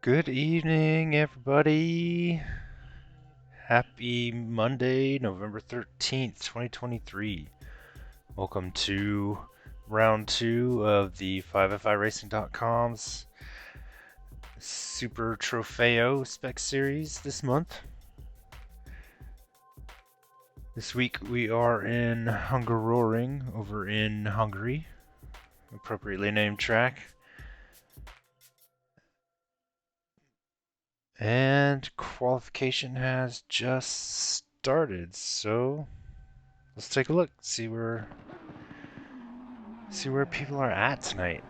Good evening, everybody. Happy Monday, November 13th, 2023. Welcome to round 2 of the 5FIRacing.com's Super Trofeo Spec series this month. This week we are in Hungaroring over in Hungary, appropriately named track. And qualification has just started, so let's take a look, see where people are at tonight.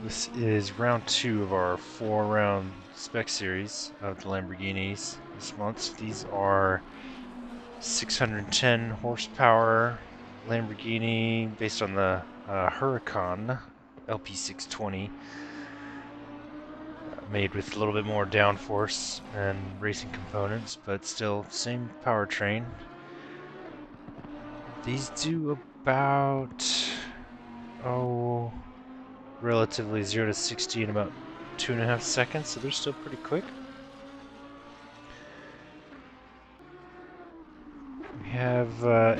This is round 2 of our 4-round spec series of the Lamborghinis this month. These are 610 horsepower Lamborghini based on the Huracan LP620. Made with a little bit more downforce and racing components, but still same powertrain. These do about, relatively 0 to 60 in about 2.5 seconds, so they're still pretty quick. We have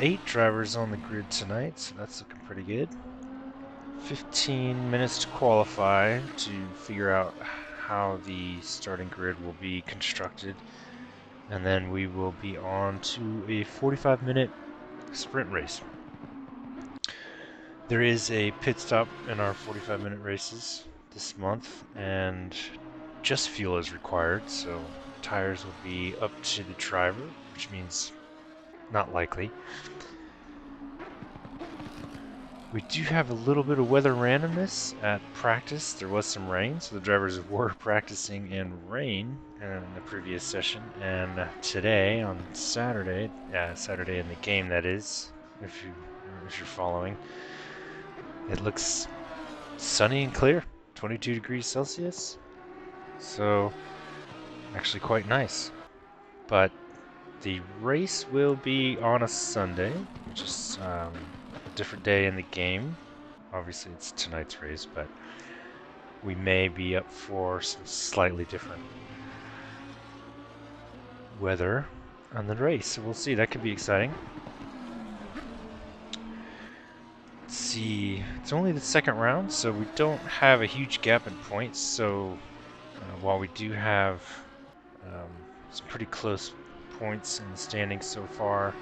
8 drivers on the grid tonight, so that's looking pretty good. 15 minutes to qualify to figure out how the starting grid will be constructed, and then we will be on to a 45-minute sprint race. There is a pit stop in our 45-minute races this month, and just fuel is required, so tires will be up to the driver, which means not likely. We do have a little bit of weather randomness at practice. There was some rain, so the drivers were practicing in rain in the previous session. And today, on Saturday, Saturday in the game, that is, if you're following, it looks sunny and clear, 22 degrees Celsius. So, actually quite nice. But the race will be on a Sunday, which is a different day in the game. Obviously it's tonight's race, but we may be up for some slightly different weather on the race, so we'll see. That could be exciting. Let's see, it's only the second round, so we don't have a huge gap in points, so while we do have some pretty close points in the standings so far,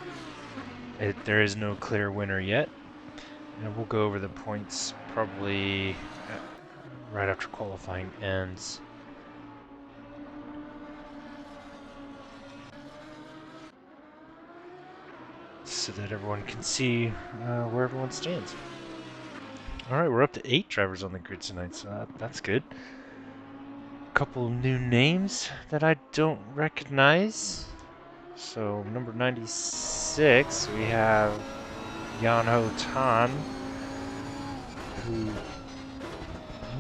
there is no clear winner yet. And we'll go over the points probably right after qualifying ends. So that everyone can see where everyone stands. Alright, we're up to 8 drivers on the grid tonight, so that's good. Couple new names that I don't recognize. So number 96, we have Yan-Ho Tan, who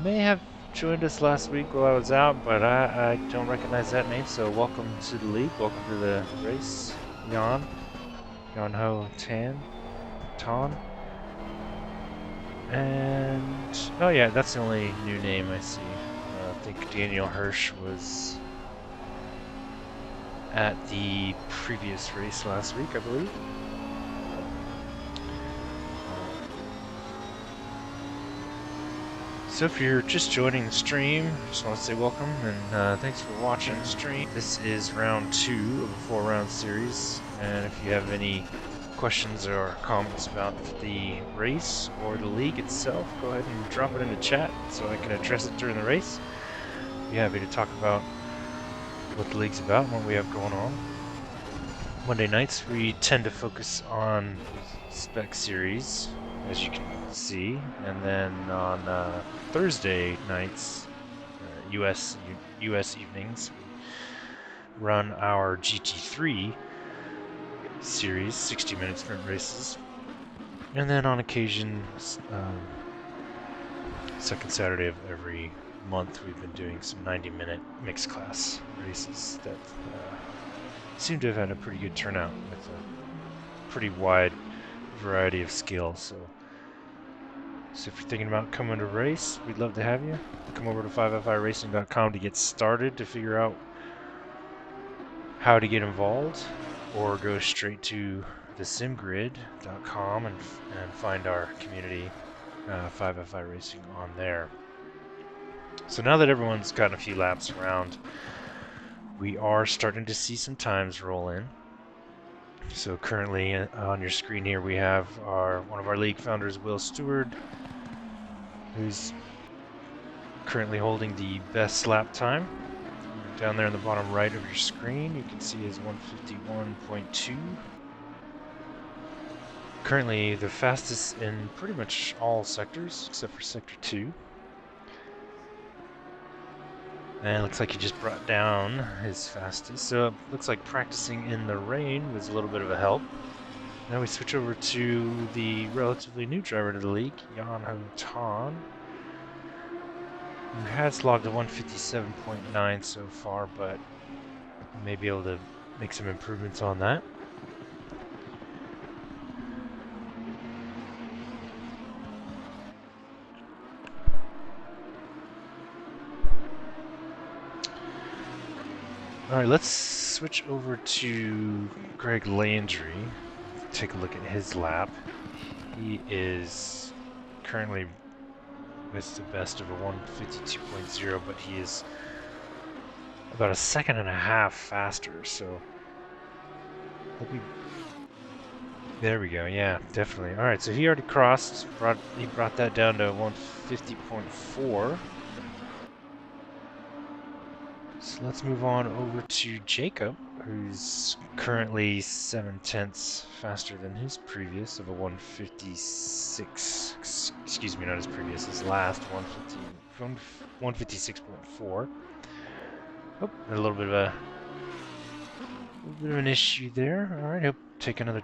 may have joined us last week while I was out, but I don't recognize that name, so welcome to the league, welcome to the race, Yan-Ho Tan. And, oh yeah, that's the only new name I see. I think Daniel Hirsch was at the previous race last week, I believe. So if you're just joining the stream, I just want to say welcome and thanks for watching the stream. This is round 2 of a 4-round series, and if you have any questions or comments about the race or the league itself, go ahead and drop it in the chat so I can address it during the race. Be happy to talk about what the league's about and what we have going on. Monday nights we tend to focus on spec series, as you can see, and then on Thursday nights, US evenings, we run our GT3 series, 60-minute sprint races, and then on occasion, second Saturday of every month, we've been doing some 90-minute mixed class races that seem to have had a pretty good turnout with a pretty wide variety of skills. So So if you're thinking about coming to race, we'd love to have you. Come over to 5FIRacing.com to get started, to figure out how to get involved, or go straight to thesimgrid.com and find our community, 5FI Racing, on there. So now that everyone's gotten a few laps around, we are starting to see some times roll in. So currently on your screen here we have one of our league founders, Will Stewart, who's currently holding the best lap time. Down there in the bottom right of your screen, you can see his 151.2. Currently the fastest in pretty much all sectors except for Sector 2. And it looks like he just brought down his fastest, so it looks like practicing in the rain was a little bit of a help. Now we switch over to the relatively new driver to the league, Jan Ho Tan, who has logged a 157.9 so far, but may be able to make some improvements on that. Alright, let's switch over to Greg Landry. Take a look at his lap. He is currently with the best of a 152.0, but he is about a second and a half faster, so there we go. Yeah, definitely. Alright, so he already crossed, he brought that down to 150.4. So let's move on over to Jacob, who's currently 7/10 faster than his previous of a 156. Excuse me, not his previous, his last 156.4. Oh, a little bit of an issue there. All right, he'll take another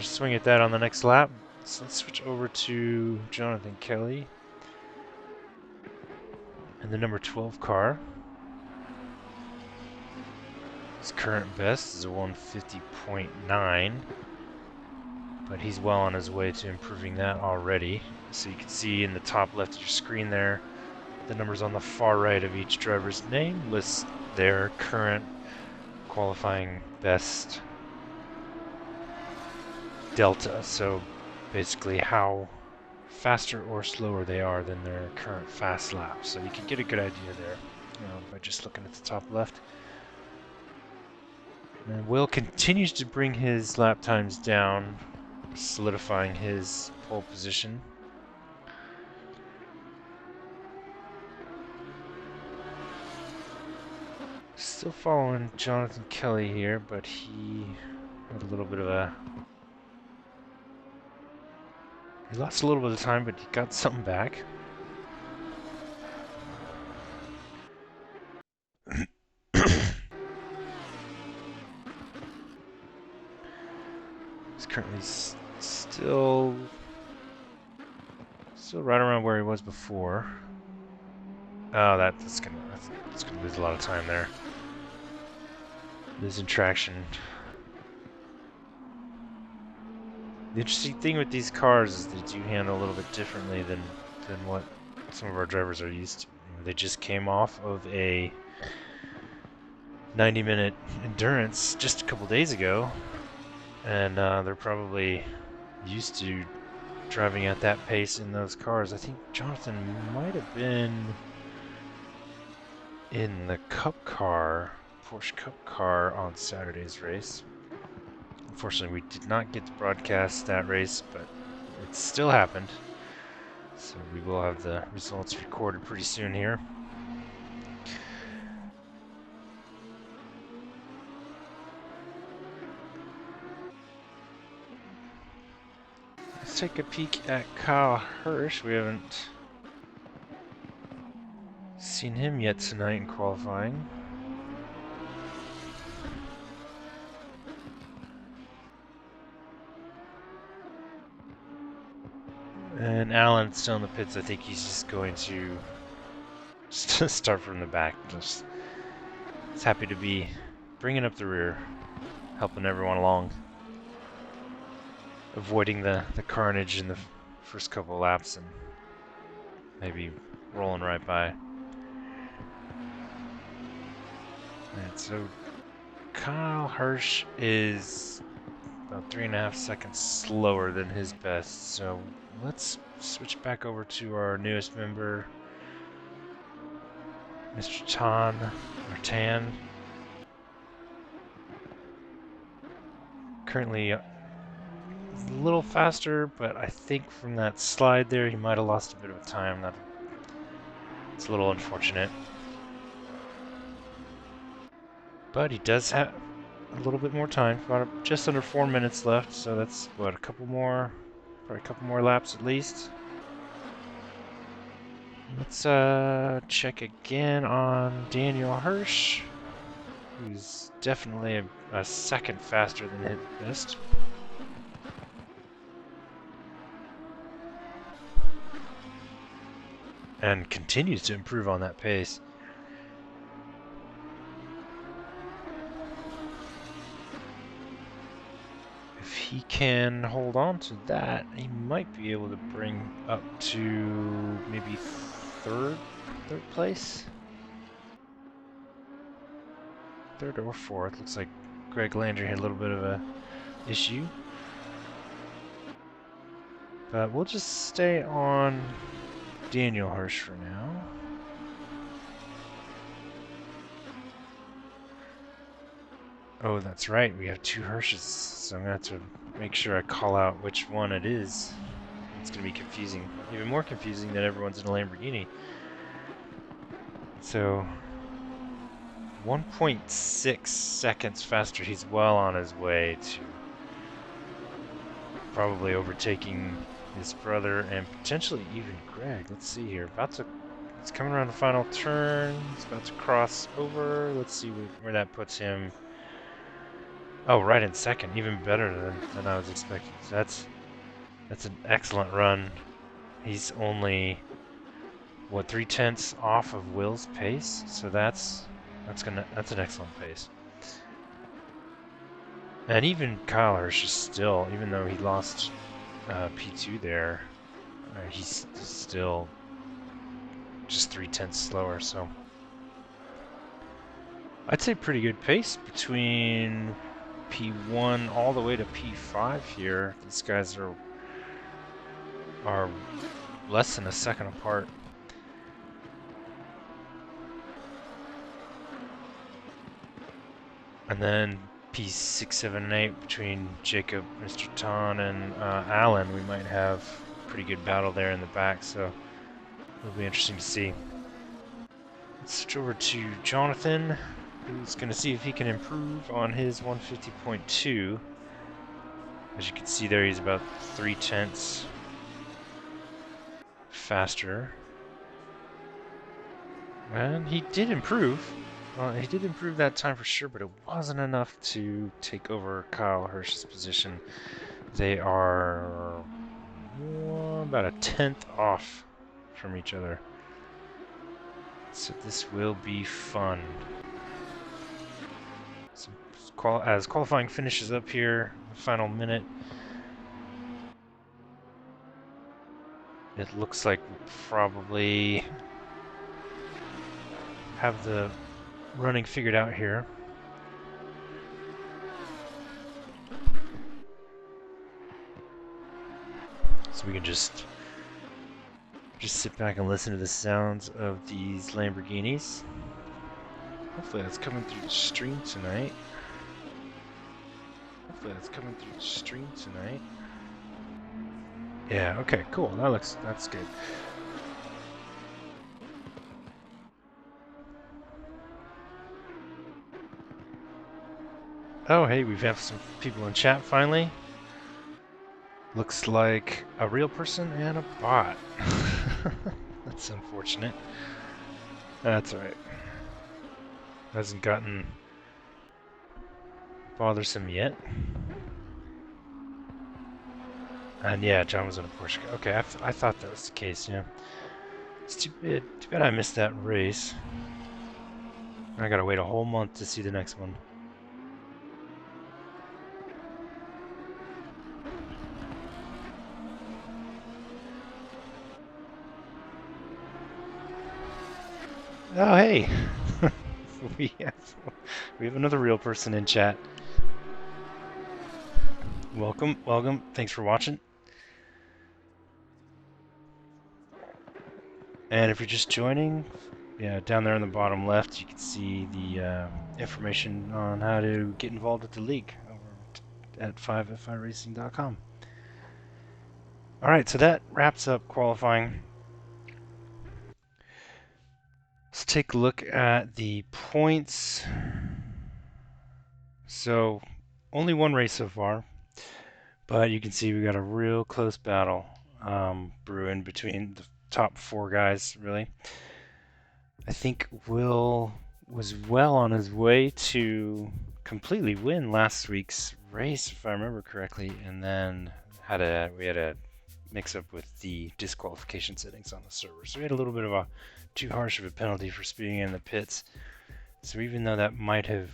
swing at that on the next lap. So let's switch over to Jonathan Kelly and the number 12 car. His current best is a 150.9, but he's well on his way to improving that already. So you can see in the top left of your screen there, the numbers on the far right of each driver's name list their current qualifying best delta. So basically how faster or slower they are than their current fast lap. So you can get a good idea there by just looking at the top left. And Will continues to bring his lap times down, solidifying his pole position. Still following Jonathan Kelly here, but he had a little bit of a... He lost a little bit of time, but he got something back. He's currently still right around where he was before. Oh, that's gonna lose a lot of time there. Losing traction. The interesting thing with these cars is they do handle a little bit differently than what some of our drivers are used to. They just came off of a 90-minute endurance just a couple days ago, and they're probably used to driving at that pace in those cars. I think Jonathan might have been in the Cup car, Porsche Cup car, on Saturday's race. Unfortunately, we did not get to broadcast that race, but it still happened. So we will have the results recorded pretty soon here. Let's take a peek at Kyle Hirsch. We haven't seen him yet tonight in qualifying. And Alan's still in the pits. I think he's just going to start from the back. Just happy to be bringing up the rear, helping everyone along, avoiding the carnage in the first couple laps and maybe rolling right by. And so Kyle Hirsch is about 3.5 seconds slower than his best. So let's switch back over to our newest member, Mr. Tan. Currently a little faster, but I think from that slide there, he might have lost a bit of time. It's a little unfortunate. But he does have a little bit more time, about just under 4 minutes left, so that's, what, probably a couple more laps at least. Let's check again on Daniel Hirsch, who's definitely a second faster than his best. And continues to improve on that pace. If he can hold on to that, he might be able to bring up to maybe third place? Third or fourth. Looks like Greg Landry had a little bit of a issue. But we'll just stay on Daniel Hirsch for now. Oh, that's right. We have 2 Hirsches, so I'm going to have to make sure I call out which one it is. It's going to be confusing. Even more confusing than everyone's in a Lamborghini. So, 1.6 seconds faster. He's well on his way to probably overtaking his brother and potentially even Greg. Let's see here. It's coming around the final turn. He's about to cross over. Let's see where that puts him. Oh, right in second. Even better than I was expecting. So that's an excellent run. He's only, what, 3/10 off of Will's pace. So that's an excellent pace. And even Kyle Hirsch is still, even though he lost P2 there, he's still just 3/10 slower. So I'd say pretty good pace between P1 all the way to P5 here. These guys are less than a second apart. And then P6, 7, and 8 between Jacob, Mr. Tan, and Alan. We might have a pretty good battle there in the back, so it'll be interesting to see. Let's switch over to Jonathan, who's going to see if he can improve on his 150.2. As you can see there, he's about 3/10 faster. And he did improve. He did improve that time for sure, but it wasn't enough to take over Kyle Hirsch's position. They are about a 1/10 off from each other. So this will be fun. So as qualifying finishes up here, the final minute, it looks like we'll probably have the running figured out here. So we can just sit back and listen to the sounds of these Lamborghinis. Hopefully that's coming through the stream tonight. Yeah, okay, cool. That's good. Oh, hey, we have some people in chat finally. Looks like a real person and a bot. That's unfortunate. That's alright. Hasn't gotten bothersome yet. And yeah, John was in a Porsche. Okay, I thought that was the case, yeah. It's too bad I missed that race. I gotta wait a whole month to see the next one. Oh, hey! we have we have another real person in chat. Welcome, welcome. Thanks for watching. And if you're just joining, yeah, down there in the bottom left, you can see the information on how to get involved with the league over at 5fi-racing.com. All right, so that wraps up qualifying. Let's take a look at the points. So, only one race so far, but you can see we got a real close battle brewing between the top four guys, really. I think Will was well on his way to completely win last week's race, if I remember correctly, and then we had a mix-up with the disqualification settings on the server. So we had a little bit of a too harsh of a penalty for speeding in the pits. So even though that might have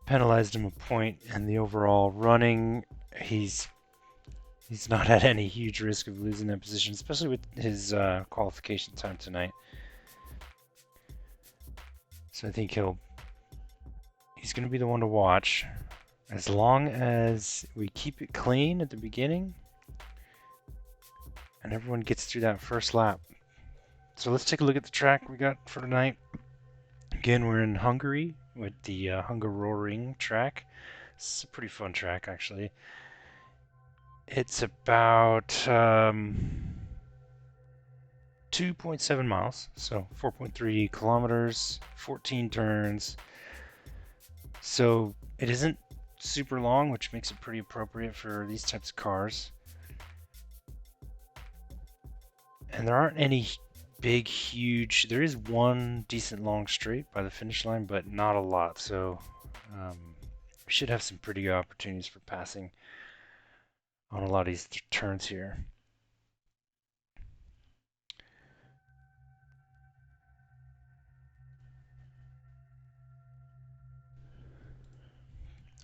penalized him a point in the overall running, he's not at any huge risk of losing that position, especially with his qualification time tonight. So I think he's going to be the one to watch, as long as we keep it clean at the beginning and everyone gets through that first lap. So let's take a look at the track we got for tonight. Again, we're in Hungary with the Hungaroring track. It's a pretty fun track, actually. It's about 2.7 miles, so 4.3 kilometers, 14 turns. So it isn't super long, which makes it pretty appropriate for these types of cars. And there aren't any big, huge... There is one decent long straight by the finish line, but not a lot. So we should have some pretty good opportunities for passing on a lot of these turns here.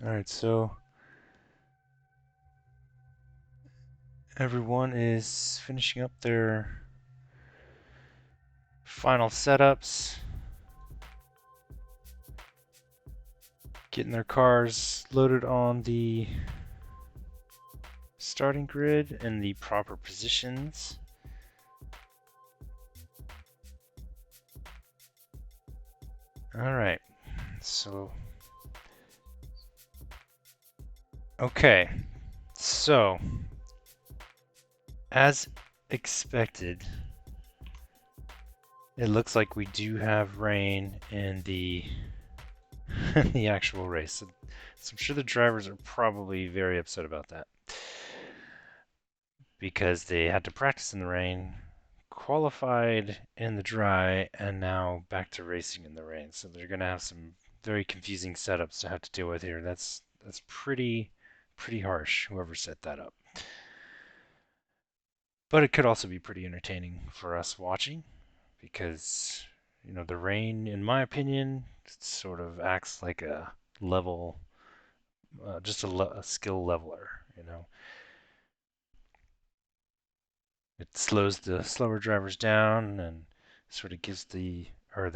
Alright, so everyone is finishing up their final setups, getting their cars loaded on the starting grid in the proper positions. Alright, so okay, so as expected, it looks like we do have rain in the the actual race. So I'm sure the drivers are probably very upset about that, because they had to practice in the rain, qualified in the dry, and now back to racing in the rain. So they're going to have some very confusing setups to have to deal with here. That's pretty harsh, whoever set that up. But it could also be pretty entertaining for us watching, because, you know, the rain, in my opinion, sort of acts like a level, just a skill leveler, you know. It slows the slower drivers down and sort of gives the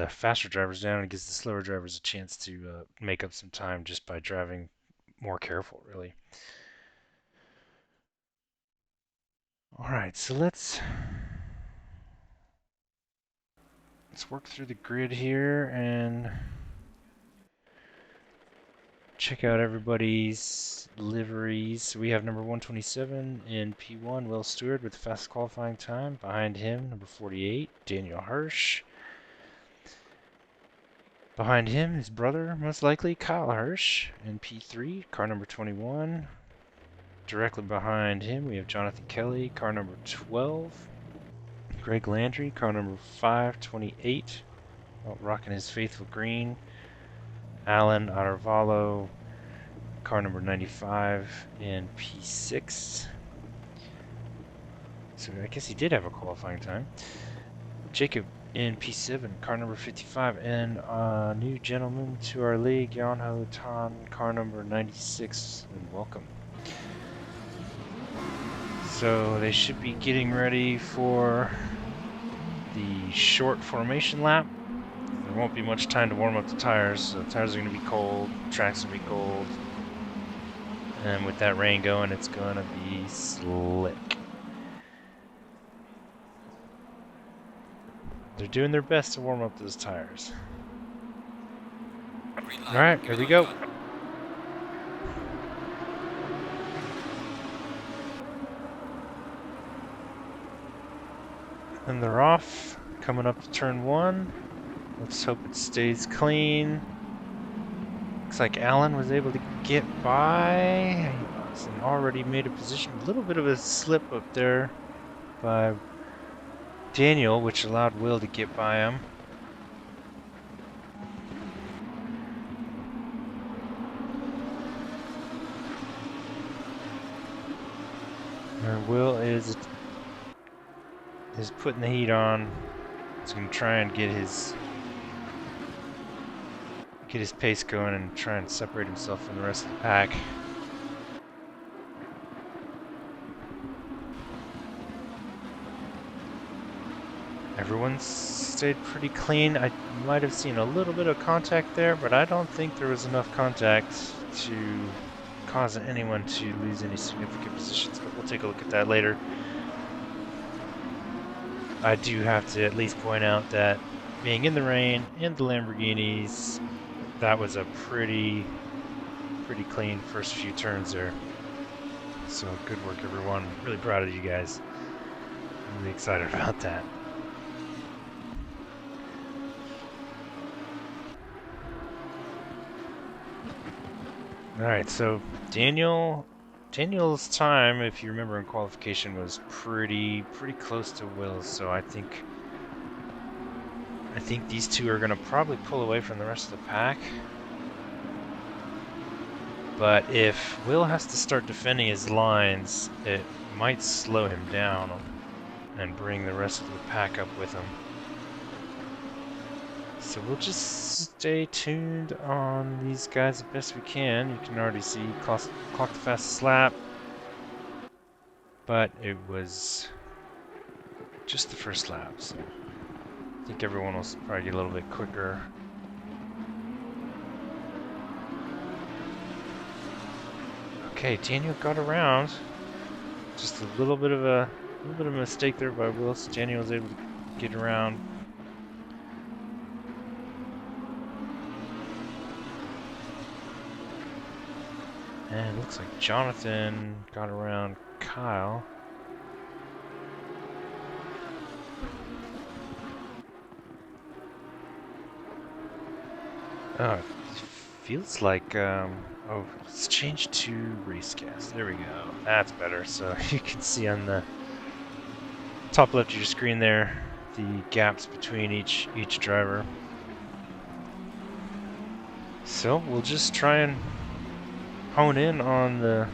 faster drivers down and gives the slower drivers a chance to make up some time just by driving more careful, really. All right, so let's work through the grid here and check out everybody's liveries. We have number 127 in P1, Will Stewart, with the fastest qualifying time. Behind him, number 48, Daniel Hirsch. Behind him, his brother, most likely, Kyle Hirsch, in P3, car number 21. Directly behind him, we have Jonathan Kelly, car number 12. Greg Landry, car number 528, rocking his faithful green. Alan Arvalo, car number 95 in P6. So I guess he did have a qualifying time. Jacob in P7, car number 55, and a new gentleman to our league, Jan-Ho Tan, car number 96, and welcome. So they should be getting ready for the short formation lap. There won't be much time to warm up the tires, so the tires are going to be cold, track's going to be cold, and with that rain going, it's going to be slick. They're doing their best to warm up those tires. Alright, here we go. And they're off, coming up to turn 1. Let's hope it stays clean. Looks like Alan was able to get by. He's already made a position. A little bit of a slip up there by Daniel, which allowed Will to get by him. And Will is putting the heat on. He's going to try and get his pace going and try and separate himself from the rest of the pack. Everyone's stayed pretty clean. I might have seen a little bit of contact there, but I don't think there was enough contact to cause anyone to lose any significant positions, but we'll take a look at that later. I do have to at least point out that being in the rain, in the Lamborghinis, that was a pretty clean first few turns there. So good work, everyone. Really proud of you guys. Really excited about that. Alright, so Daniel's time, if you remember in qualification, was pretty close to Will's, so I think these two are going to probably pull away from the rest of the pack. But if Will has to start defending his lines, it might slow him down and bring the rest of the pack up with him. So we'll just stay tuned on these guys as best we can. You can already see clock the fastest lap, but it was just the first lap, so I think everyone will probably get a little bit quicker. Okay, Daniel got around. Just a little bit of a mistake there by Will. So Daniel was able to get around. And it looks like Jonathan got around Kyle. Oh, it feels like, oh, let's change to race gas. There we go. That's better. So you can see on the top left of your screen there, the gaps between each driver. So we'll just try and hone in on the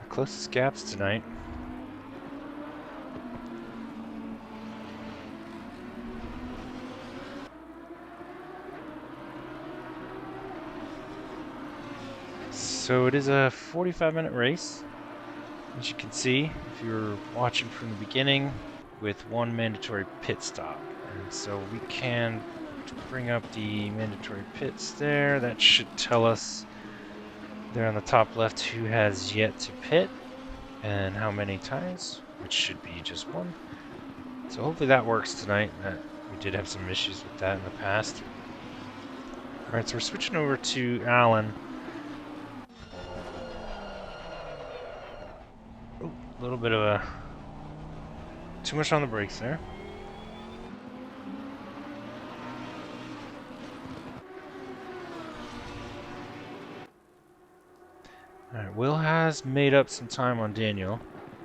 closest gaps tonight. So it is a 45-minute race, as you can see if you're watching from the beginning, with one mandatory pit stop. And so we can bring up the mandatory pits there. That should tell us there on the top left who has yet to pit and how many times, which should be just one. So hopefully that works tonight. We did have some issues with that in the past. Alright, so we're switching over to Alan. Oh, a little bit of a too much on the brakes there. Alright, Will has made up some time on Daniel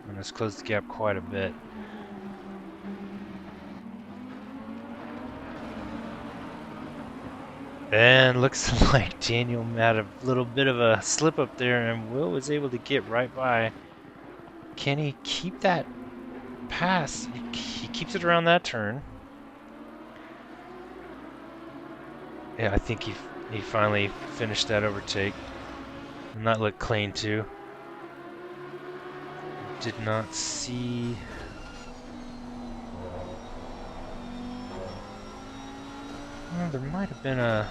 and has closed the gap quite a bit. And looks like Daniel had a little bit of a slip up there, and Will was able to get right by. Can he keep that pass? He keeps it around that turn. Yeah, I think he finally finished that overtake. And that looked clean too. Did not see Well, there might have been a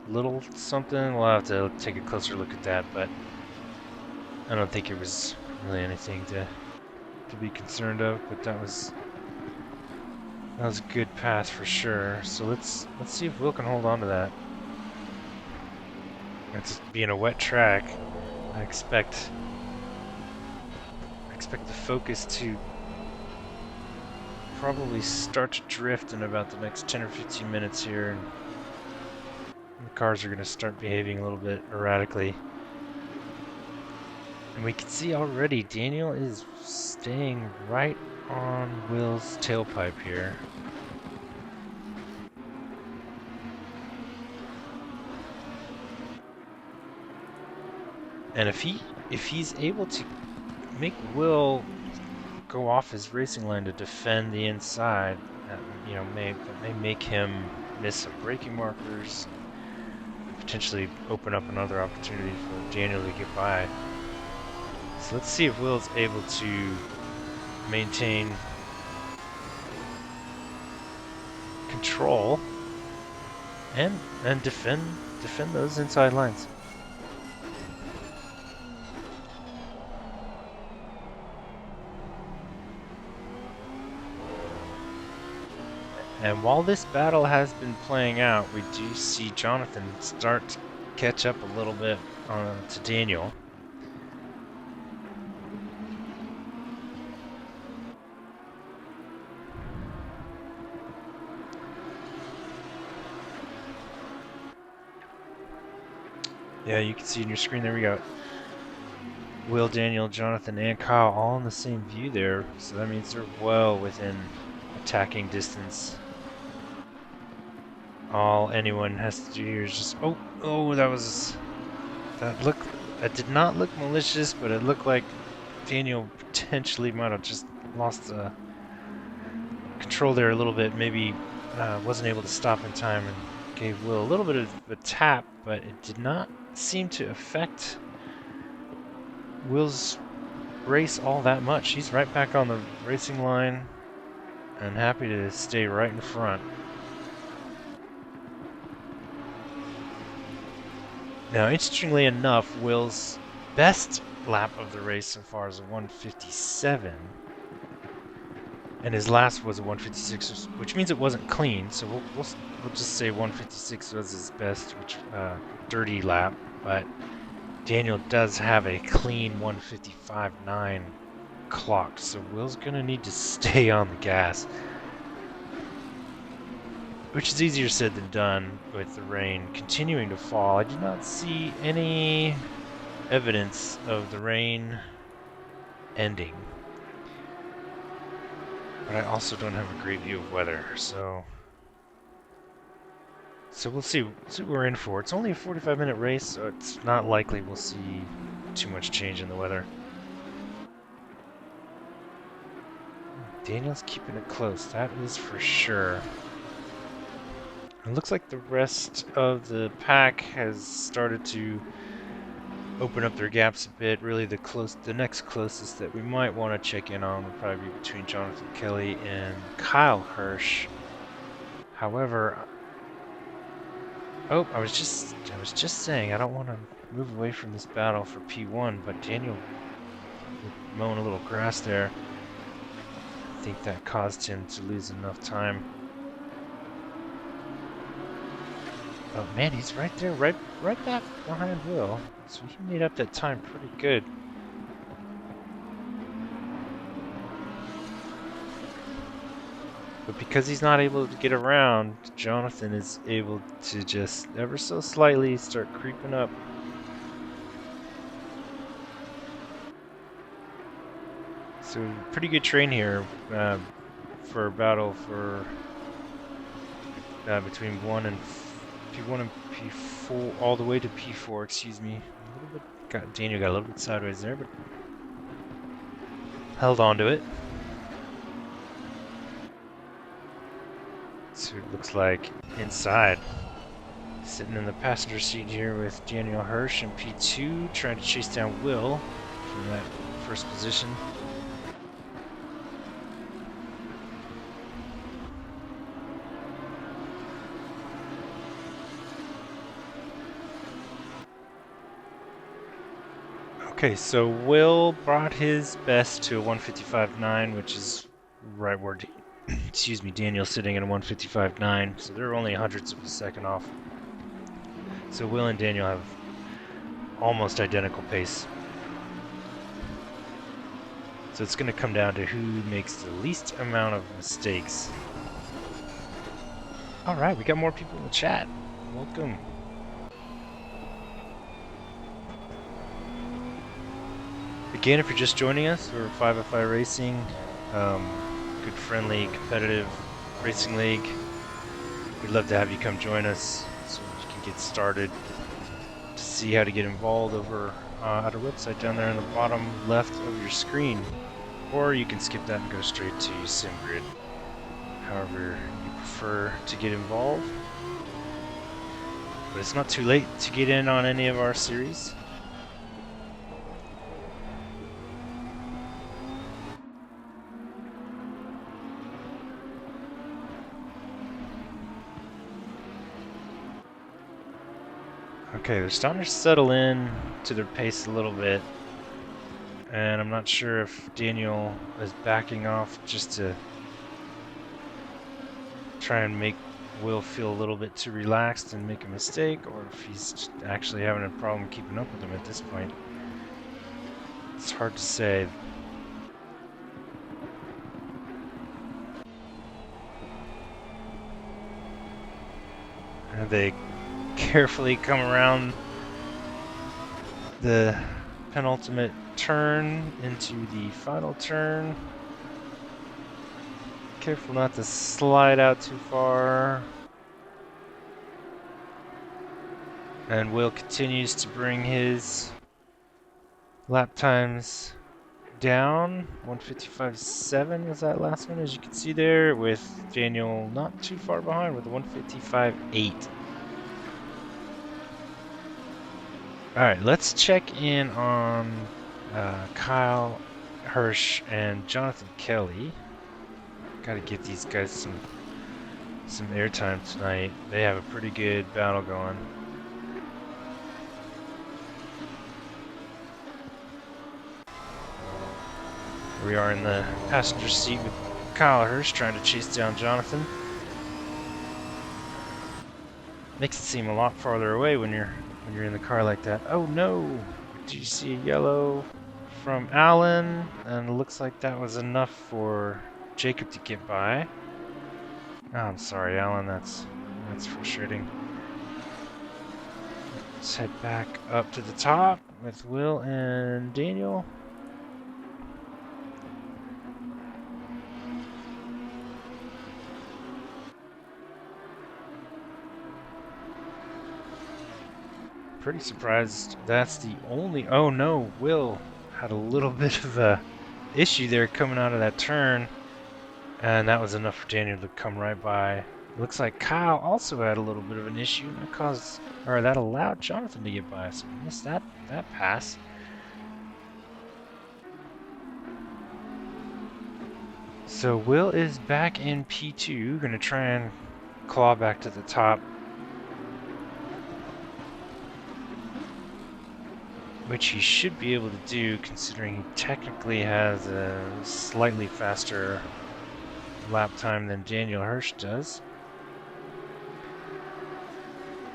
little something. We'll have to take a closer look at that, but I don't think it was really anything to be concerned of. But that was a good pass for sure. So let's see if Will can hold on to that. It's being a wet track. I expect the focus to probably start to drift in about the next 10 or 15 minutes here, and the cars are going to start behaving a little bit erratically. And we can see already Daniel is staying right on Will's tailpipe here. And if he's able to make Will go off his racing line to defend the inside, you know, may make him miss some braking markers, potentially open up another opportunity for Daniel to get by. So let's see if Will's able to maintain control and defend those inside lines. And while this battle has been playing out, we do see Jonathan start to catch up a little bit to Daniel. Yeah, you can see in your screen, there we go. Will, Daniel, Jonathan, and Kyle all in the same view there, so that means they're well within attacking distance. All anyone has to do here is just that did not look malicious, but it looked like Daniel potentially might have just lost the control there a little bit. Maybe wasn't able to stop in time and gave Will a little bit of a tap, but it did not seem to affect Will's race all that much. He's right back on the racing line and happy to stay right in front. Now, interestingly enough, Will's best lap of the race so far is a 157, and his last was a 156, which means it wasn't clean. So we'll just say 156 was his best, which dirty lap. But Daniel does have a clean 155.9 clocked, so Will's gonna need to stay on the gas, which is easier said than done with the rain continuing to fall. I do not see any evidence of the rain ending, but I also don't have a great view of weather, so we'll see what we're in for. It's only a 45-minute race, so it's not likely we'll see too much change in the weather. Daniel's keeping it close, that is for sure. It looks like the rest of the pack has started to open up their gaps a bit. Really, the next closest that we might want to check in on would probably be between Jonathan Kelly and Kyle Hirsch. However, I was just saying I don't want to move away from this battle for P1, but Daniel mowing a little grass there. I think that caused him to lose enough time. Oh man, he's right there, right back behind Will. So he made up that time pretty good. But because he's not able to get around, Jonathan is able to just ever so slightly start creeping up. So pretty good train here for a battle for between P1 and P4, all the way to P4, excuse me. A little bit, Daniel got a little bit sideways there, but held on to it. So it looks like inside, sitting in the passenger seat here with Daniel Hirsch in P2, trying to chase down Will from that first position. Okay, so Will brought his best to a 155.9, which is right where, excuse me, Daniel's sitting at a 155.9, so they're only hundredths of a second off. So Will and Daniel have almost identical pace. So it's going to come down to who makes the least amount of mistakes. All right, we got more people in the chat. Welcome. Again, if you're just joining us, we're 5FI Racing, good, friendly, competitive racing league. We'd love to have you come join us so you can get started. To see how to get involved over at our website down there in the bottom left of your screen, or you can skip that and go straight to SimGrid. However you prefer to get involved, but it's not too late to get in on any of our series. Okay, they're starting to settle in to their pace a little bit, and I'm not sure if Daniel is backing off just to try and make Will feel a little bit too relaxed and make a mistake, or if he's actually having a problem keeping up with him at this point. It's hard to say. And they carefully come around the penultimate turn into the final turn. Careful not to slide out too far. And Will continues to bring his lap times down. 155.7 was that last one, as you can see there, with Daniel not too far behind with a 155.8. Alright, let's check in on Kyle Hirsch and Jonathan Kelly. Gotta give these guys some airtime tonight. They have a pretty good battle going. We are in the passenger seat with Kyle Hirsch trying to chase down Jonathan. Makes it seem a lot farther away when you're in the car like that. Oh no! Do you see a yellow from Alan? And it looks like that was enough for Jacob to get by. Oh, I'm sorry, Alan. That's frustrating. Let's head back up to the top with Will and Daniel. Pretty surprised that's the only... Oh no, Will had a little bit of a issue there coming out of that turn, and that was enough for Daniel to come right by. Looks like Kyle also had a little bit of an issue that allowed Jonathan to get by, so we missed that pass. So Will is back in P2, gonna try and claw back to the top, which he should be able to do, considering he technically has a slightly faster lap time than Daniel Hirsch does.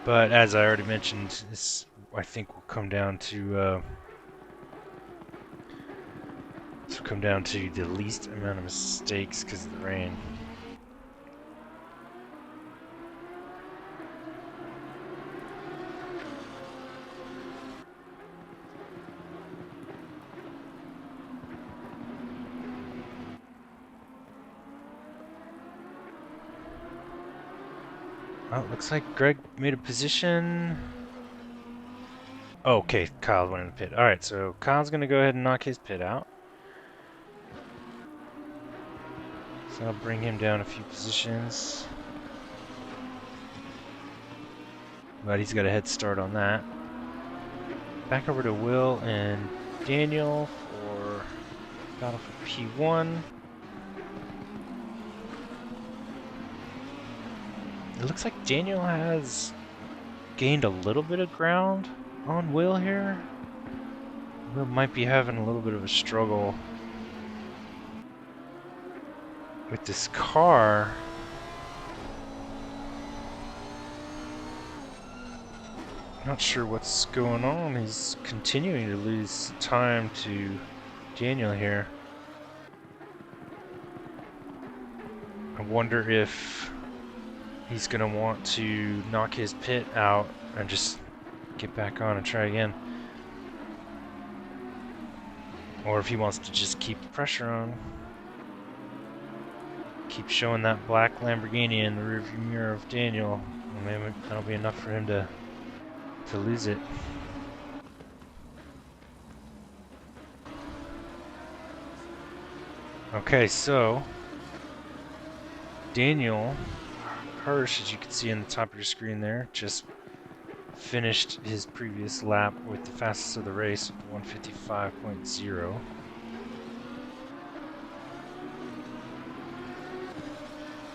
But as I already mentioned, this I think will come down to the least amount of mistakes because of the rain. Oh, looks like Greg made a position. Oh, okay, Kyle went in the pit. Alright, so Kyle's going to go ahead and knock his pit out. So I'll bring him down a few positions. But he's got a head start on that. Back over to Will and Daniel for battle for P1. It looks like Daniel has gained a little bit of ground on Will here. Will might be having a little bit of a struggle with this car. Not sure what's going on. He's continuing to lose time to Daniel here. I wonder if he's going to want to knock his pit out and just get back on and try again. Or if he wants to just keep the pressure on. Keep showing that black Lamborghini in the rearview mirror of Daniel. Well, maybe that'll be enough for him to lose it. Okay, so Daniel Hirsch, as you can see on the top of your screen there, just finished his previous lap with the fastest of the race with 155.0.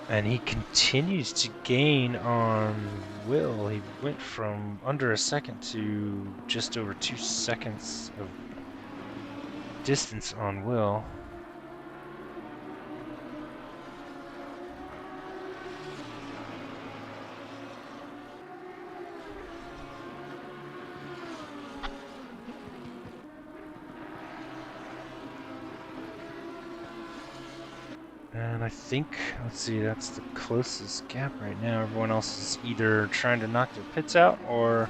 And he continues to gain on Will. He went from under a second to just over 2 seconds of distance on Will. And I think, let's see, that's the closest gap right now. Everyone else is either trying to knock their pits out or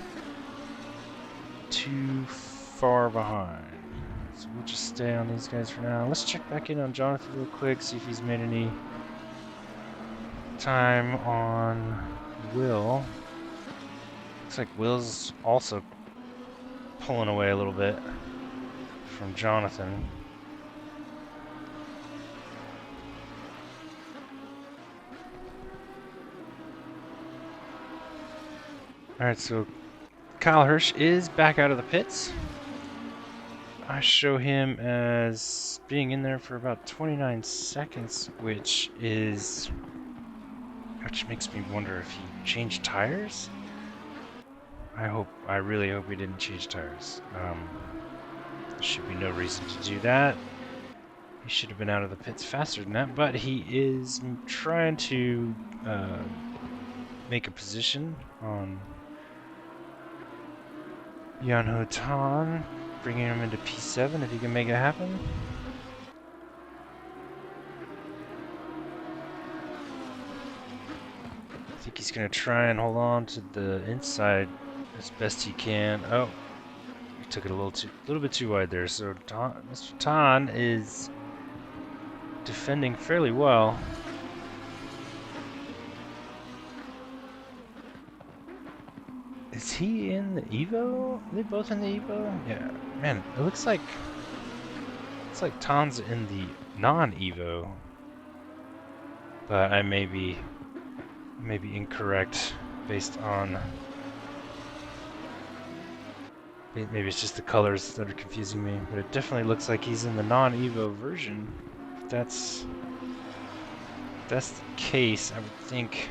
too far behind. So we'll just stay on these guys for now. Let's check back in on Jonathan real quick, see if he's made any time on Will. Looks like Will's also pulling away a little bit from Jonathan. Alright, so Kyle Hirsch is back out of the pits. I show him as being in there for about 29 seconds, which makes me wonder if he changed tires. I really hope he didn't change tires. There should be no reason to do that. He should have been out of the pits faster than that, but he is trying to make a position on Jan Ho Tan, bringing him into P7 if he can make it happen. I think he's going to try and hold on to the inside as best he can. Oh, he took it a little bit too wide there. So Mr. Tan is defending fairly well. Is he in the Evo? Are they both in the Evo? Yeah, man, it looks like Tan's in the non-Evo, but I may be incorrect based on maybe it's just the colors that are confusing me. But it definitely looks like he's in the non-Evo version. If that's the case, I would think.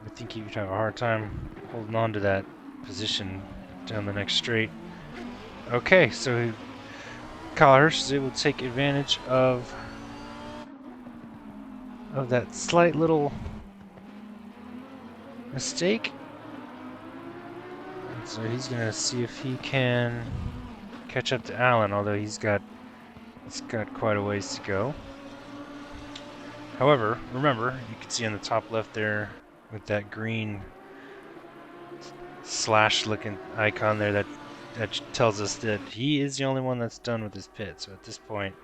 I think he would have a hard time holding on to that position down the next straight. Okay, so Kyle Hirsch is able to take advantage of that slight little mistake. And so he's gonna see if he can catch up to Allen, although he's got quite a ways to go. However, remember, you can see on the top left there with that green slash looking icon there that tells us that he is the only one that's done with his pit. So at this point,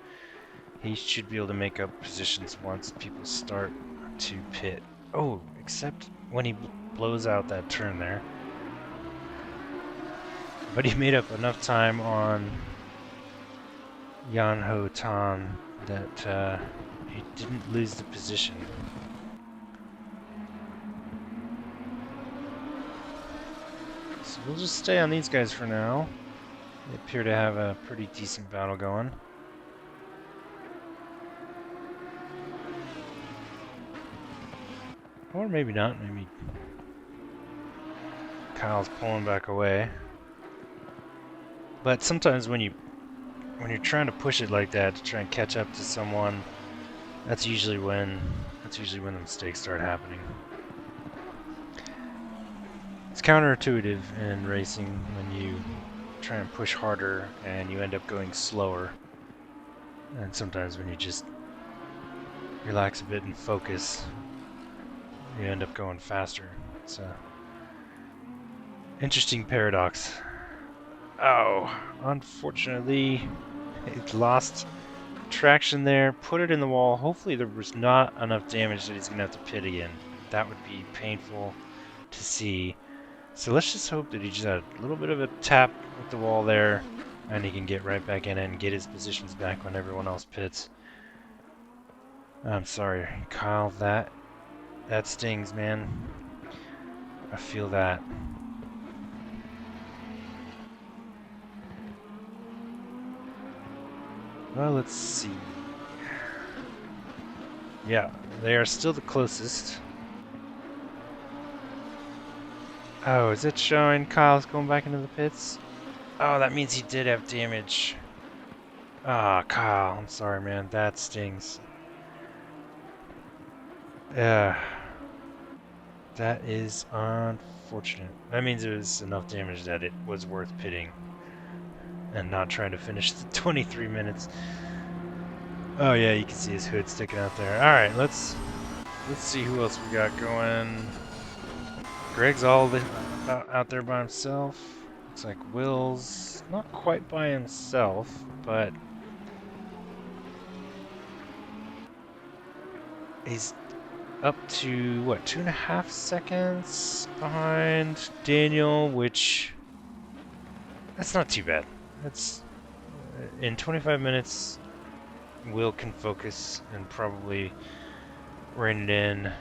he should be able to make up positions once people start to pit. Oh, except when he blows out that turn there. But he made up enough time on Jan Ho Tan that he didn't lose the position. So we'll just stay on these guys for now. They appear to have a pretty decent battle going. Or maybe not. Maybe Kyle's pulling back away. But sometimes when you're trying to push it like that to try and catch up to someone, that's usually when the mistakes start happening. It's counterintuitive in racing when you try and push harder and you end up going slower. And sometimes when you just relax a bit and focus, you end up going faster. It's a interesting paradox. Oh, unfortunately, it lost traction there, put it in the wall. Hopefully there was not enough damage that he's going to have to pit again. That would be painful to see. So let's just hope that he just had a little bit of a tap with the wall there, and he can get right back in and get his positions back when everyone else pits. I'm sorry, Kyle, that stings, man. I feel that. Well, let's see. Yeah, they are still the closest. Oh, is it showing Kyle's going back into the pits? Oh, that means he did have damage. Ah, Kyle, I'm sorry, man. That stings. Yeah. That is unfortunate. That means it was enough damage that it was worth pitting and not trying to finish the 23 minutes. Oh yeah, you can see his hood sticking out there. All right, let's see who else we got going. Greg's all out there by himself. Looks like Will's not quite by himself, but he's up to, what, 2.5 seconds behind Daniel, which, that's not too bad. That's, in 25 minutes, Will can focus and probably rein it in.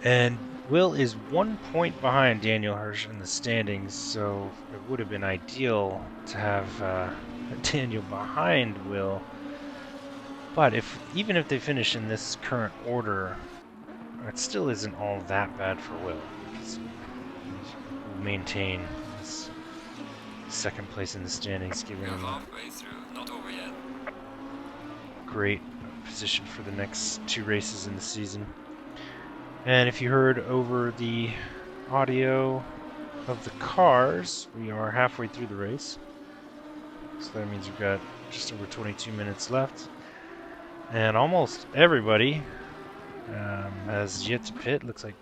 And Will is 1 point behind Daniel Hirsch in the standings, so it would have been ideal to have Daniel behind Will. But even if they finish in this current order, it still isn't all that bad for Will, because he'll maintain his second place in the standings, giving him great position for the next 2 races in the season. And if you heard over the audio of the cars, we are halfway through the race. So that means we've got just over 22 minutes left. And almost everybody has yet to pit. Looks like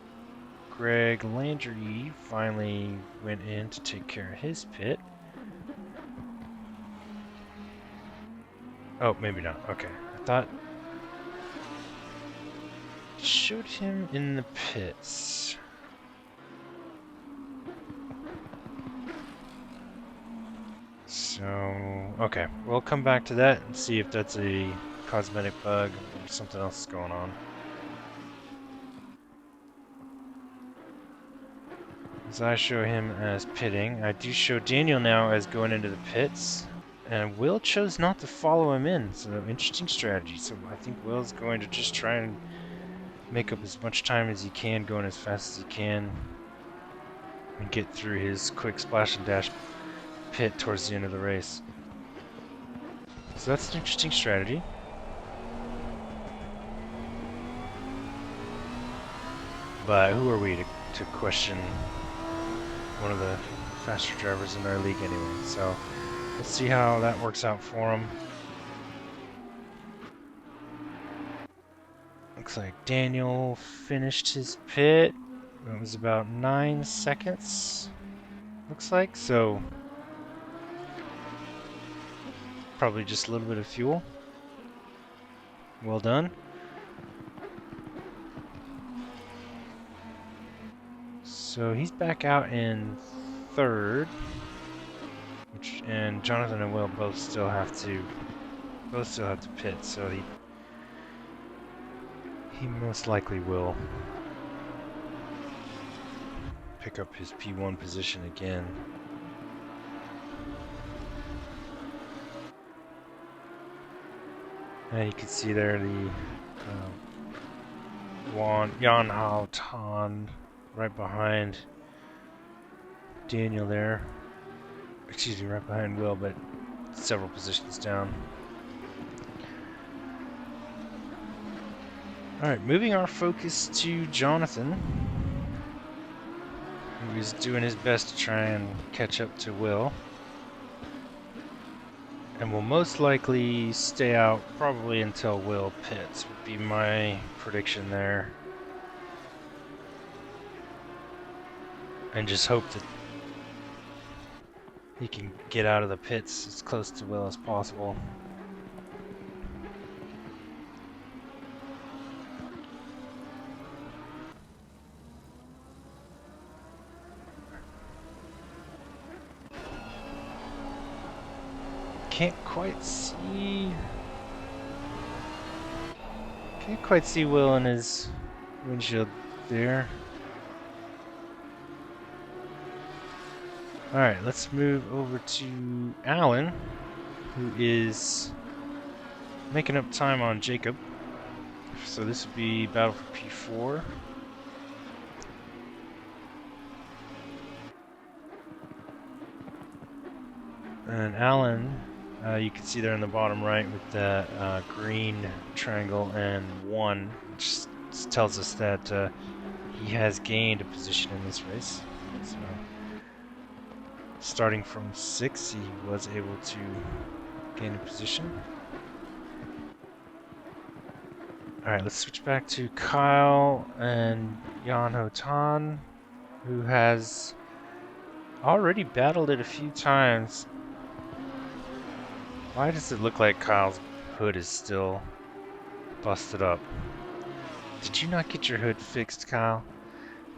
Greg Landry finally went in to take care of his pit. Oh, maybe not. Okay. I thought it showed him in the pits. So, okay. We'll come back to that and see if that's a cosmetic bug or something else is going on. As I show him as pitting, I do show Daniel now as going into the pits, and Will chose not to follow him in, so interesting strategy. So I think Will's going to just try and make up as much time as he can, going as fast as he can, and get through his quick splash and dash pit towards the end of the race. So that's an interesting strategy. But who are we to question one of the faster drivers in our league anyway? So let's see how that works out for him. Looks like Daniel finished his pit. It was about 9 seconds, looks like. So probably just a little bit of fuel. Well done. So he's back out in 3rd, and Jonathan and Will both still have to pit. So he most likely will pick up his P1 position again. And you can see there the Jan Altan right behind Daniel there. Excuse me, right behind Will, but several positions down. Alright, moving our focus to Jonathan, who is doing his best to try and catch up to Will. And will most likely stay out probably until Will pits, would be my prediction there. And just hope that he can get out of the pits as close to Will as possible. Can't quite see Will in his windshield there. Alright, let's move over to Alan, who is making up time on Jacob. So this would be battle for P4. And Alan, you can see there in the bottom right with that green triangle and 1, which tells us that he has gained a position in this race. So, starting from 6, he was able to gain a position. Alright, let's switch back to Kyle and Jan Hotan, who has already battled it a few times. Why does it look like Kyle's hood is still busted up? Did you not get your hood fixed, Kyle?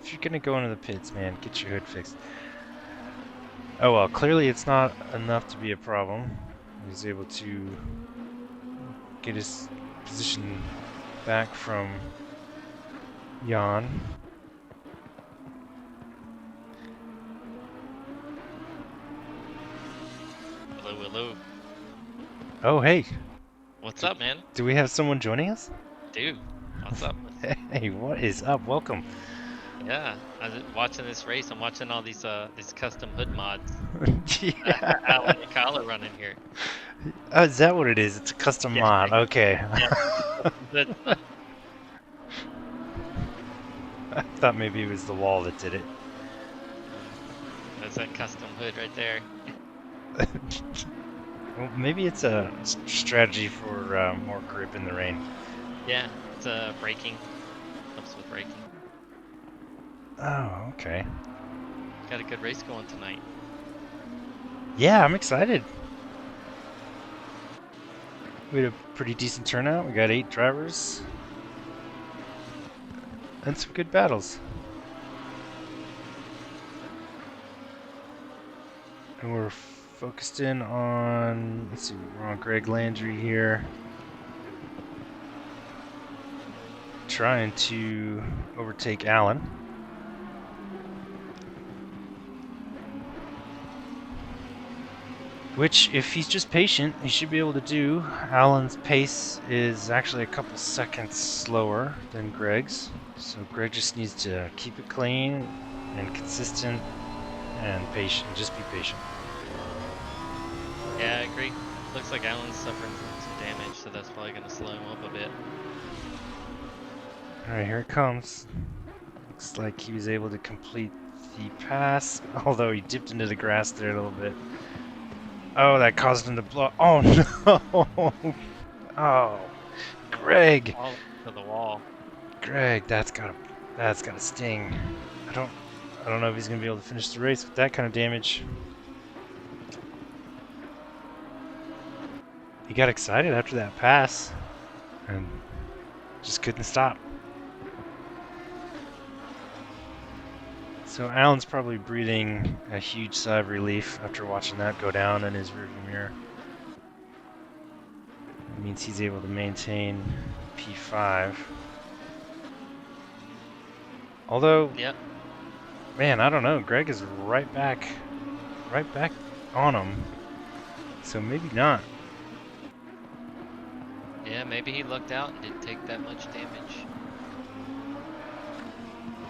If you're gonna go into the pits, man, get your hood fixed. Oh well, clearly it's not enough to be a problem. He's able to get his position back from Jan. Hello, hello. Oh, hey. What's up, man? Do we have someone joining us? Dude, what's up? Hey, what is up? Welcome. Yeah, I was watching this race. I'm watching all these custom hood mods. Yeah. Alan and Kyle are running here. Oh, is that what it is? It's a custom mod. Okay. But, I thought maybe it was the wall that did it. that's that custom hood right there. Well, maybe it's a strategy for more grip in the rain. Yeah, it's braking. Helps with braking. Oh, okay. Got a good race going tonight. Yeah, I'm excited. We had a pretty decent turnout. We got 8 drivers. And some good battles. And we're focused in on, let's see, we're on Greg Landry here. Trying to overtake Alan. Which, if he's just patient, he should be able to do. Alan's pace is actually a couple seconds slower than Greg's. So Greg just needs to keep it clean and consistent and patient. Just be patient. Yeah, I agree. Looks like Alan's suffering from some damage, so that's probably going to slow him up a bit. Alright, here it comes. Looks like he was able to complete the pass, although he dipped into the grass there a little bit. Oh, that caused him to blow. Oh no! Oh, Greg! All to the wall. Greg, that's gotta sting. I don't know if he's gonna be able to finish the race with that kind of damage. He got excited after that pass, and just couldn't stop. So Alan's probably breathing a huge sigh of relief after watching that go down in his rearview mirror. It means he's able to maintain P5. Although, Yep. man, I don't know. Greg is right back on him. So maybe not. Yeah, maybe he lucked out and didn't take that much damage.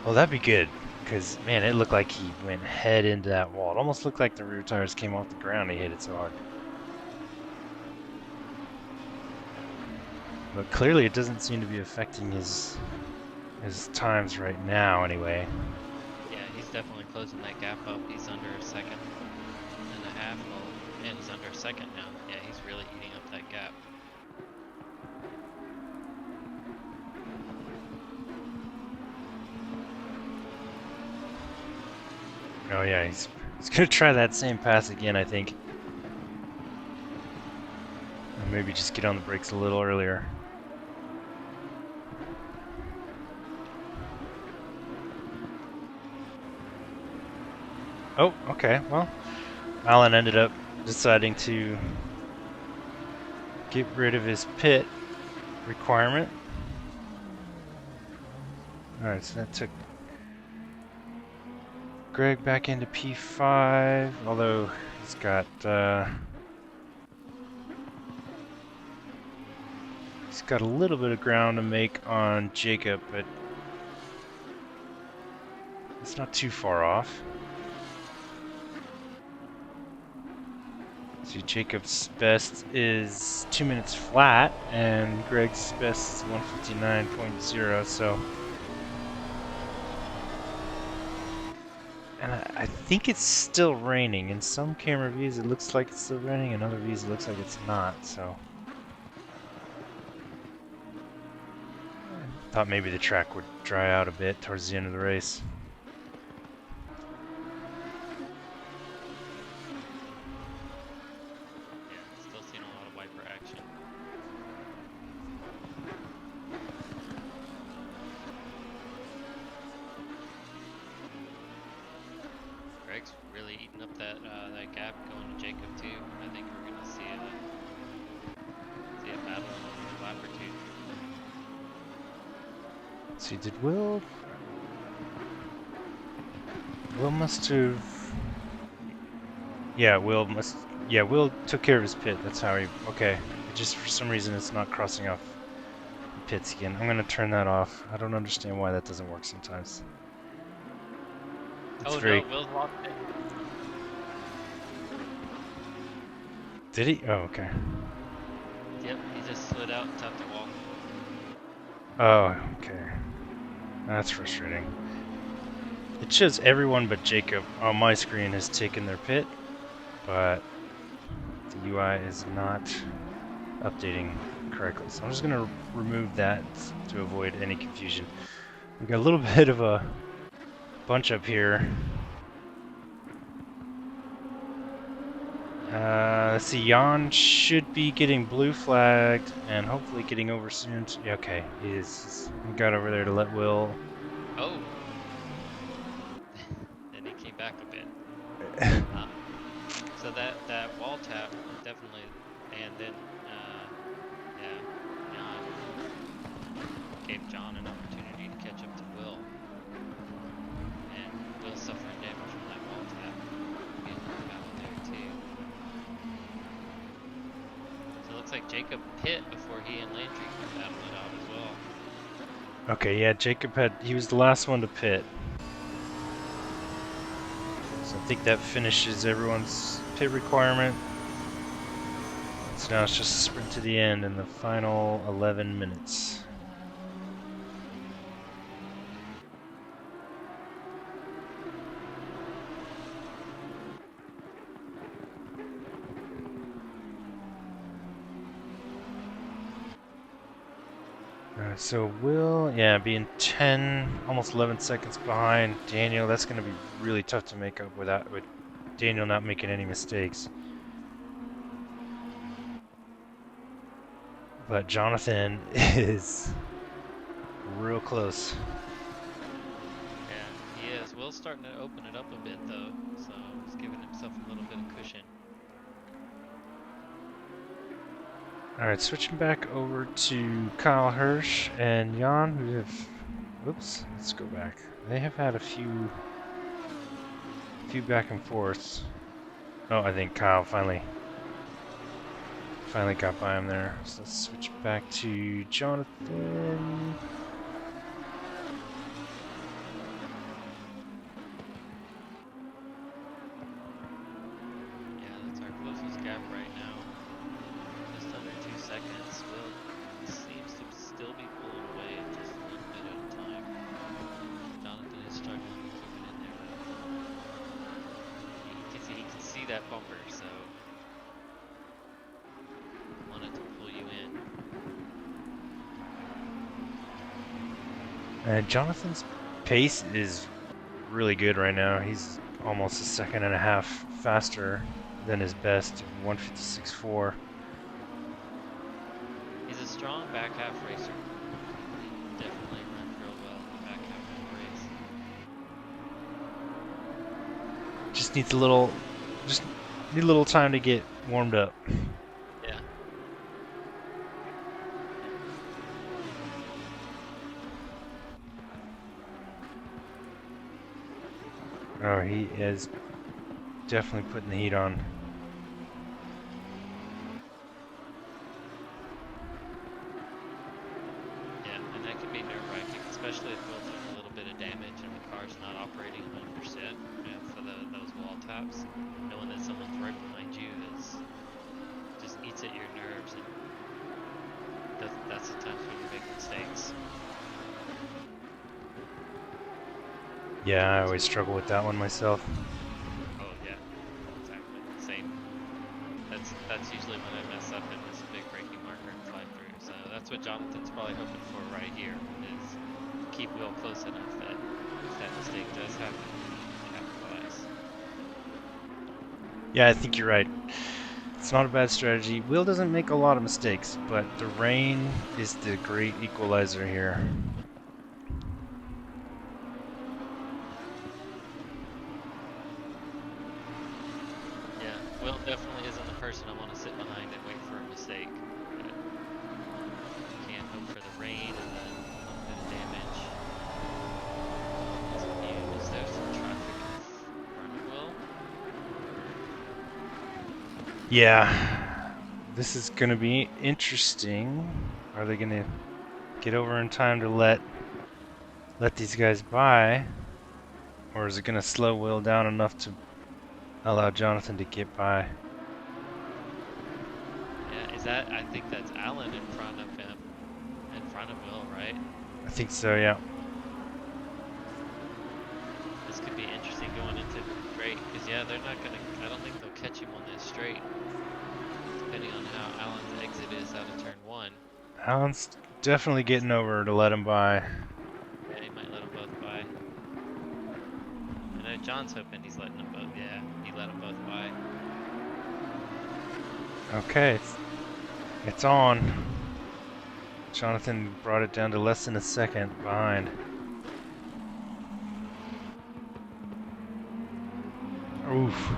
Well, that'd be good, because, man, it looked like he went head into that wall. It almost looked like the rear tires came off the ground. He hit it so hard. But clearly it doesn't seem to be affecting his times right now, anyway. Yeah, he's definitely closing that gap up. He's under a second and a half. Oh, man, he's under a second now. Yeah, he's really eating up that gap. Oh yeah, he's gonna try that same pass again, I think. Or maybe just get on the brakes a little earlier. Oh, okay, well, Alan ended up deciding to get rid of his pit requirement. Alright, so that took Greg back into P5, although he's got a little bit of ground to make on Jacob, but it's not too far off. See, Jacob's best is 2 minutes flat, and Greg's best is 1:59.0, so... And I think it's still raining. In some camera views it looks like it's still raining, in other views it looks like it's not, so... Thought maybe the track would dry out a bit towards the end of the race. Yeah, still seeing a lot of wiper action. Greg's really eating up that that gap going to Jacob too. I think we're gonna see a battle in a lap or two. Let's see, did Will must have... Yeah, Will took care of his pit. That's how he... Okay. Just for some reason it's not crossing off the pits again. I'm gonna turn that off. I don't understand why that doesn't work sometimes. It's Oh very... no, Will's lost it. Did he? Oh, okay. Yep, he just slid out and tapped the wall. Oh, okay. That's frustrating. It shows everyone but Jacob on my screen has taken their pit, but the UI is not updating correctly. So I'm just going to remove that to avoid any confusion. We've got a little bit of a bunch up here. Let's see, Jan should be getting blue flagged and hopefully getting over soon. Yeah, okay, he is. He got over there to let Will. Oh. Then he came back a bit. So that wall tap definitely, and then yeah, gave John an opportunity to catch up to Will, and Will suffering damage from that wall tap. Being battle there too. So it looks like Jacob pit before he and Landry can battle it out as well. Okay, yeah, he was the last one to pit. So I think that finishes everyone's pit requirement. So now it's just a sprint to the end in the final 11 minutes. So Will, yeah, being 10, almost 11 seconds behind Daniel. That's going to be really tough to make up with Daniel not making any mistakes. But Jonathan is real close. Yeah, he is. Will's starting to open it up a bit though, so he's giving himself a little bit of cushion. Alright, switching back over to Kyle Hirsch and Jan, who have... Whoops, let's go back. They have had a few back and forths. Oh, I think Kyle finally Finally got by him there. So let's switch back to Jonathan. Yeah, that's our closest gap right now. Just under 2 seconds. Will seems to still be pulling away just a little bit at a time. Jonathan is struggling to keep it in there though. He can see that bumper, so wanted to pull you in. Jonathan's pace is really good right now. He's almost a second and a half faster than his best, 156.4. He's a strong back half racer. He definitely runs real well in the back half of the race. Just need a little time to get warmed up. Yeah. Oh, he is definitely putting the heat on. Yeah, and that can be nerve-wracking, especially if Will took a little bit of damage and the car's not operating 100% for those wall taps. Knowing that someone's right behind you just eats at your nerves, and that's the times when you make mistakes. Yeah, I always struggle with that one myself. Oh yeah, exactly. Same. That's usually when I mess up and miss a big braking marker and fly through. So that's what Jonathan's probably hoping for right here, is keep Will close enough that if that mistake does happen, capitalize. Yeah, I think you're right. It's not a bad strategy. Will doesn't make a lot of mistakes, but the rain is the great equalizer here. Yeah, Will definitely isn't the person I want to sit behind and wait for a mistake. But can't hope for the rain and then a little bit of damage. Is there some traffic in front of Will? Yeah, this is going to be interesting. Are they going to get over in time to let these guys by? Or is it going to slow Will down enough to allow Jonathan to get by? Yeah, I think that's Alan in front of him, in front of Will, right? I think so, yeah. This could be interesting going into the straight, because yeah, they're not gonna, I don't think they'll catch him on this straight, depending on how Alan's exit is out of turn 1. Alan's definitely getting over to let him by. Yeah, he might let them both by. I know John's hoping he's letting them both, yeah, he let them both by. Okay, it's on. Jonathan brought it down to less than a second behind. Oof.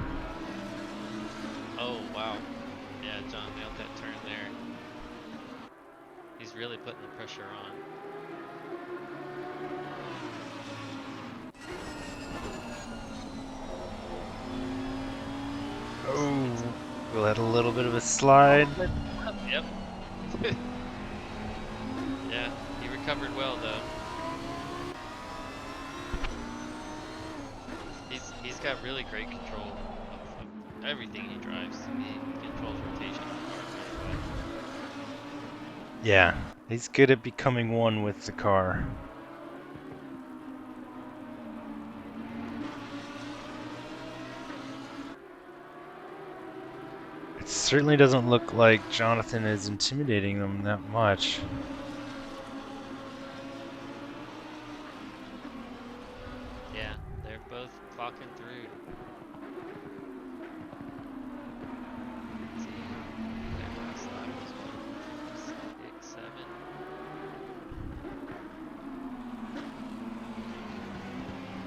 Oh, wow. Yeah, John nailed that turn there. He's really putting the pressure on. Oh, we'll had a little bit of a slide. Yep. Yeah, he recovered well though. He's got really great control of everything he drives. He controls rotation of the car really well. Yeah, he's good at becoming one with the car. It certainly doesn't look like Jonathan is intimidating them that much. Yeah, they're both clocking through. Let's see, their last lap was 1:56.7.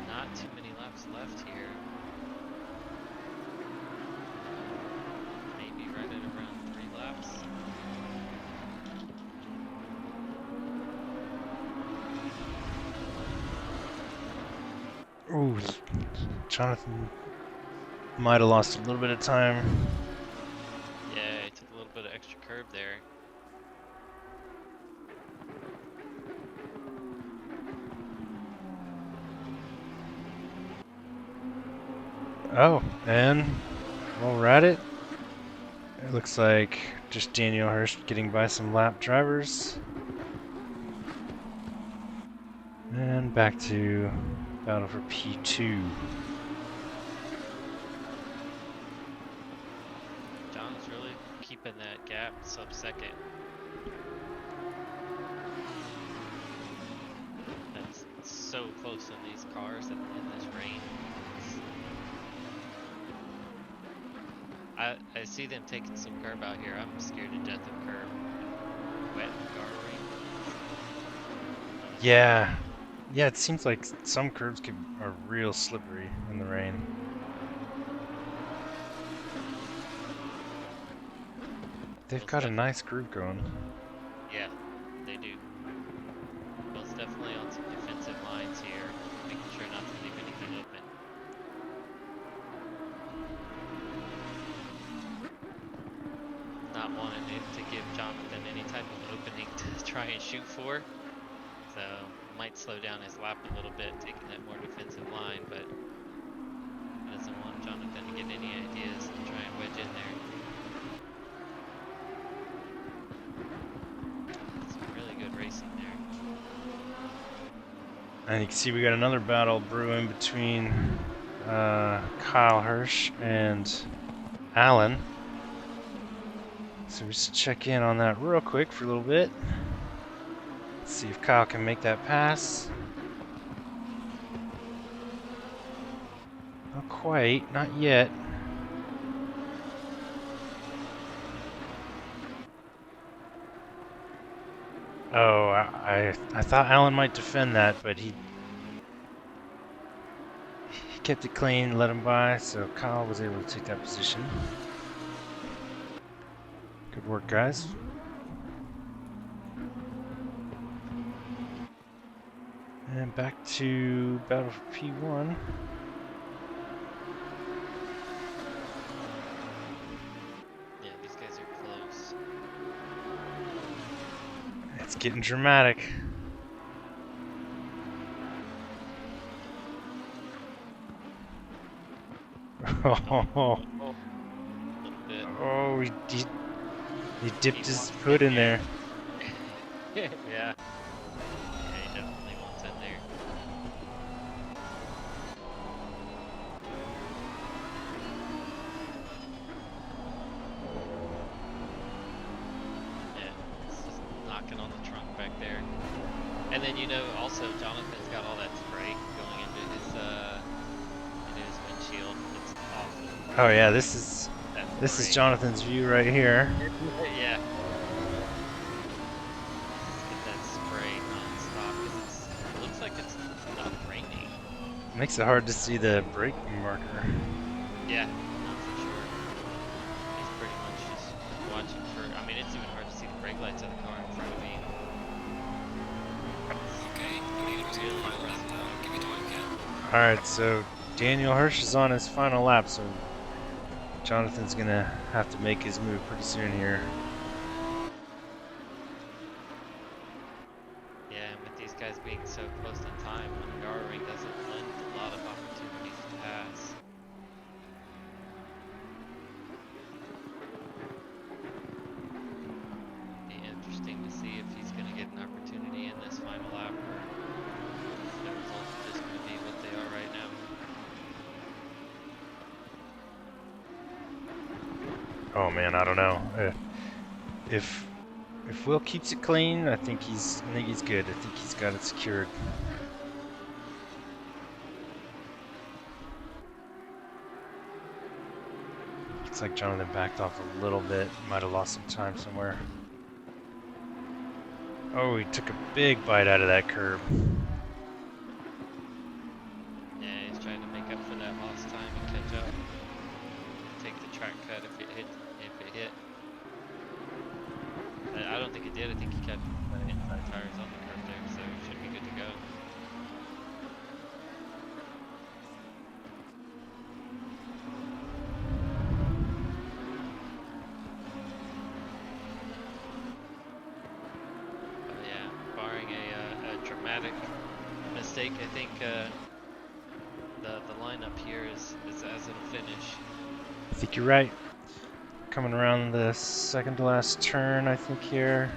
Not too many laps left here. Maybe right at around 3 laps. Ooh, Jonathan might have lost a little bit of time. Yeah, he took a little bit of extra there. Oh, and while we're at it, it looks like just Daniel Hirsch getting by some lap drivers. And back to battle for P2. John's really keeping that gap sub-second. That's so close in these cars and in this rain. I see them taking some curb out here. I'm scared to death of curb. Wet Hungaroring. Yeah. Yeah, it seems like some curves are real slippery in the rain. They've got a nice groove going. Yeah, they do. Bill's definitely on some defensive lines here, making sure not to leave anything open. Not wanting to give Jonathan any type of opening to try and shoot for. So might slow down his lap a little bit, taking that more defensive line, but doesn't want Jonathan to get any ideas to try and wedge in there. Some really good racing there. And you can see we got another battle brewing between Kyle Hirsch and Alan. So we just check in on that real quick for a little bit. See if Kyle can make that pass. Not quite, not yet. Oh, I thought Alan might defend that, but he kept it clean, let him by, so Kyle was able to take that position. Good work, guys. And back to battle for P1. Yeah, these guys are close. It's getting dramatic. Oh, he dipped his foot in there. Yeah. Yeah, he definitely wants in there. Yeah, it's just knocking on the trunk back there. And then, you know, also Jonathan's got all that spray going into his windshield. It's awful. Oh yeah, this is Jonathan's view right here. Yeah. Just get that spray non-stop because it looks like it's not raining. Makes it hard to see the brake marker. Yeah, not for sure. He's pretty much just watching for. I mean, it's even hard to see the brake lights of the car in front of me. Alright, so Daniel Hirsch is on his final lap, so Jonathan's gonna have to make his move pretty soon here. Yeah, and with these guys being so close in time, Hungaroring doesn't lend a lot of opportunities to pass. Be interesting to see if he's going to get an opportunity in this final lap, or if the results are just going to be what they are right now. Oh man, I don't know. If Will keeps it clean, I think he's good. I think he's got it secured. Looks like Jonathan backed off a little bit. Might have lost some time somewhere. Oh, he took a big bite out of that curb. Yeah, he's trying to make up for that lost time and catch up. Take the track cut if it hit. I don't think it did. I think he kept inside tires on the curve there, so it should be good to go. schematic mistake. I think the lineup here is as it'll finish. I think you're right. Coming around the second to last turn, I think here.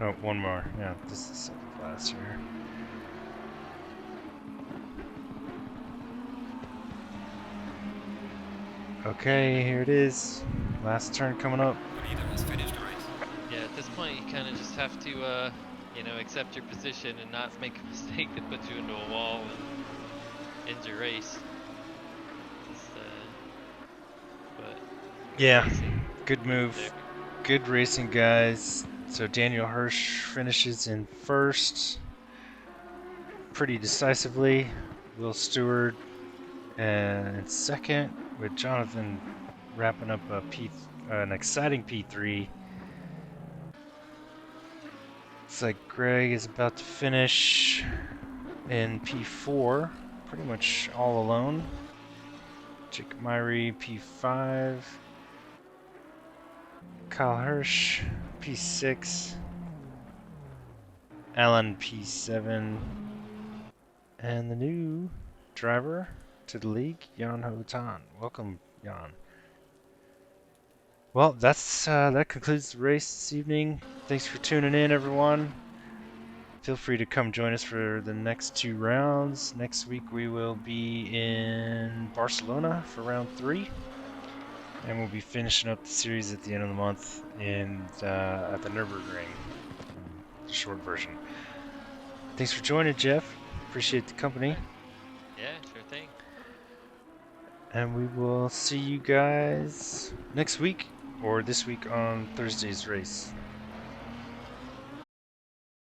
Oh, one more. Yeah, this is second to last here. Okay, here it is. Last turn coming up. Yeah, at this point you kind of just have to, you know, accept your position and not make a mistake that puts you into a wall and ends your race. But Yeah, racing. good move. There. Good racing, guys. So Daniel Hirsch finishes in first, pretty decisively. Will Stewart in second, with Jonathan wrapping up an exciting P3. Looks like Greg is about to finish in P4, pretty much all alone. Jacob Myrie, P5. Kyle Hirsch, P6. Alan, P7. And the new driver to the league, Jan Ho Tan. Welcome, Jan. Well, that concludes the race this evening. Thanks for tuning in, everyone. Feel free to come join us for the next 2 rounds. Next week we will be in Barcelona for round 3, and we'll be finishing up the series at the end of the month at the Nürburgring, the short version. Thanks for joining, Jeff. Appreciate the company. Yeah, sure thing. And we will see you guys next week or this week on Thursday's race.